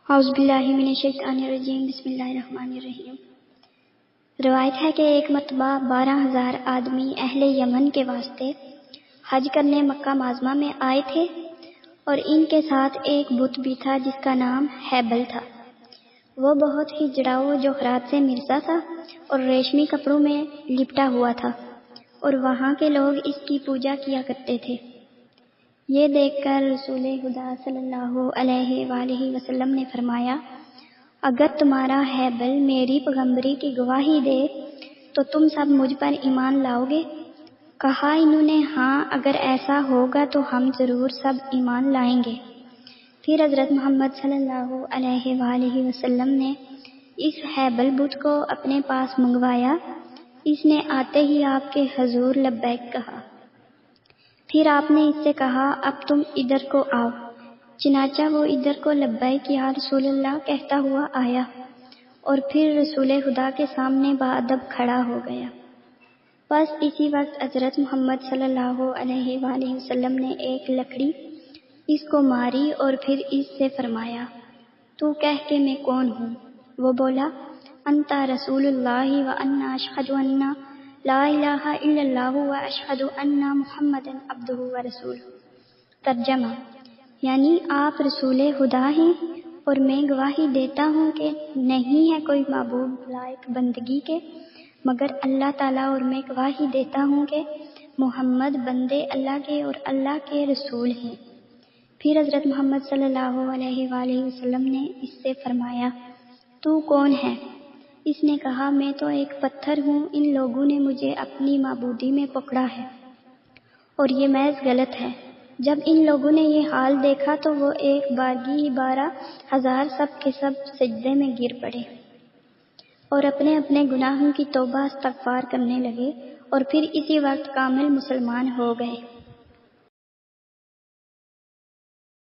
اعوذ باللہ من الشیطان الرجیم، بسم اللہ الرحمن الرحیم۔ روایت ہے کہ ایک مرتبہ 12,000 آدمی اہل یمن کے واسطے حج کرنے مکہ معظمہ میں آئے تھے، اور ان کے ساتھ ایک بت بھی تھا جس کا نام ہیبل تھا۔ وہ بہت ہی جڑاؤ جوہرات سے مرصع تھا اور ریشمی کپڑوں میں لپٹا ہوا تھا، اور وہاں کے لوگ اس کی پوجا کیا کرتے تھے۔ یہ دیکھ کر رسول خدا صلی اللہ علیہ وآلہ وسلم نے فرمایا، اگر تمہارا ہیبل میری پیغمبری کی گواہی دے تو تم سب مجھ پر ایمان لاؤ گے؟ کہا انہوں نے، ہاں، اگر ایسا ہوگا تو ہم ضرور سب ایمان لائیں گے۔ پھر حضرت محمد صلی اللہ علیہ وآلہ وسلم نے اس ہیبل بت کو اپنے پاس منگوایا۔ اس نے آتے ہی آپ کے حضور لبیک کہا۔ پھر آپ نے اس سے کہا، اب تم ادھر کو آؤ۔ چنانچہ وہ ادھر کو لبیک یا رسول اللہ کہتا ہوا آیا، اور پھر رسول خدا کے سامنے باادب کھڑا ہو گیا۔ بس اسی وقت حضرت محمد صلی اللہ علیہ وآلہ وسلم نے ایک لکڑی اس کو ماری اور پھر اس سے فرمایا، تو کہہ کہ میں کون ہوں؟ وہ بولا، انت رسول اللہ وانا اشہد ان لا الہ الا اللہ واشہد ان محمد عبدہ ورسولہ۔ ترجمہ، یعنی آپ رسول خدا ہیں اور میں گواہی دیتا ہوں کہ نہیں ہے کوئی معبود لائق بندگی کے مگر اللہ تعالیٰ، اور میں گواہی دیتا ہوں کہ محمد بندے اللہ کے اور اللہ کے رسول ہیں۔ پھر حضرت محمد صلی اللہ علیہ وآلہ وسلم نے اس سے فرمایا، تو کون ہے؟ اس نے کہا، میں تو ایک پتھر ہوں، ان لوگوں نے مجھے اپنی معبودی میں پکڑا ہے اور یہ محض غلط ہے۔ جب ان لوگوں نے یہ حال دیکھا تو وہ ایک بارگی ہی 12,000 سب کے سب سجدے میں گر پڑے اور اپنے اپنے گناہوں کی توبہ استغفار کرنے لگے، اور پھر اسی وقت کامل مسلمان ہو گئے۔